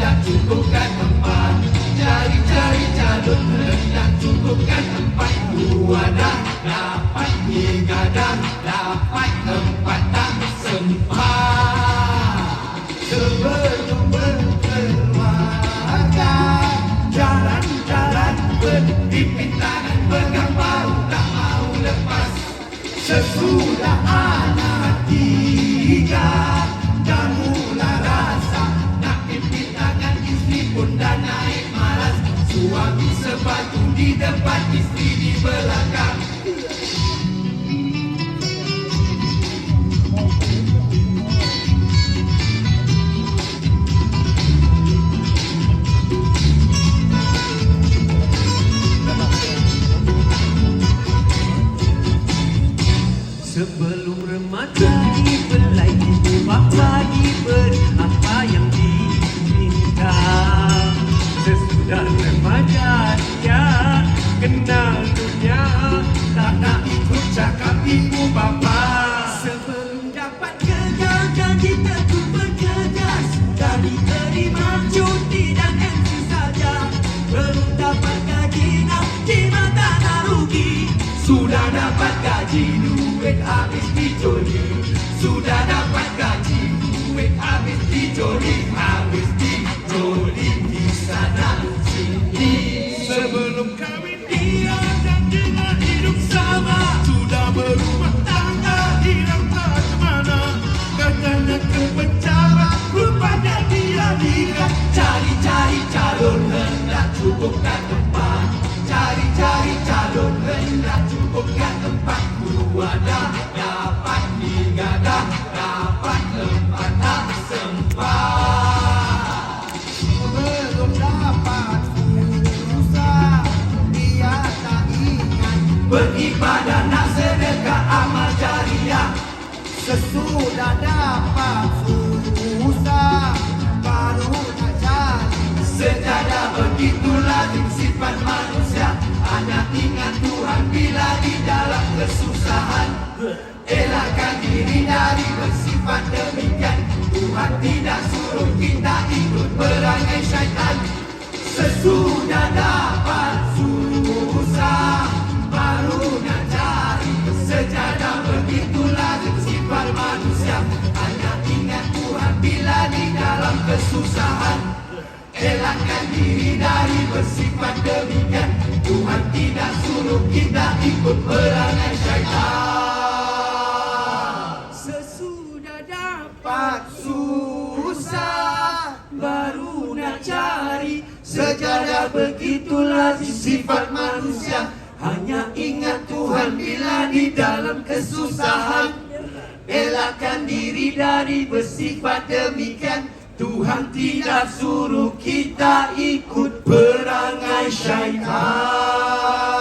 hendak cukupkan tempat. Cari-cari calon hendak cukupkan tempat. Dua dah dapat, tiga dah dapat, empat tak sempat. Sebelum berkeluarga, jalan-jalan berpintangan, pegang bahu tak mau lepas. Sesudah anak tiga, dah mula rasa nak pimpin tangan, isteri pun dah naik malas. Suami sepatu di depan, isteri di belakang. Sebelum remaja dibelai, ibu bapa diberi apa yang diminta. Sesudah remaja dia kenal dunia, tak nak ikut cakap ibu bapa. Sebelum dapat kerja, janji teguh berkejas, dari terima cuti dan MC saja. Belum dapat gaji, nak di mata nak rugi. Sudah dapat gaji, duit habis dicuri. Sudah dapat gaji, duit habis dicuri. Habis dicuri di sana sini. Sebelum kahwin dia janjilah hidup sama. Sudah berumah tangga, hilang tak kemana. Katanya ke penjara, rupanya dia nikah. Cari-cari calon hendak cukupkan tempat. Cari-cari calon hendak cukupkan tempat. Dua dah dapat, tiga dah dapat, empat tak sempat. Belum dapat susah, dia tak ingat beribadah, nak sedekah, amal jariah. Sesudah dapat susah, baru nak cari sejadah. Begitulah sifat manusia, hanya ingat Tuhan bila di dalam kesusahan. Elakkan diri dari bersifat demikian. Tuhan tidak suruh kita ikut perangai syaitan. Sesudah dapat susah, baru nak cari sejadah. Begitulah sifat manusia, hanya ingat Tuhan bila di dalam kesusahan. Elakkan diri dari bersifat demikian. Tuhan tidak suruh kita ikut perangai syaitan. Sesudah dapat susah, baru nak cari sejadah. Begitulah sifat manusia, hanya ingat Tuhan bila di dalam kesusahan. Elakkan diri dari bersifat demikian. Tuhan tidak suruh kita ikut perangai syaitan.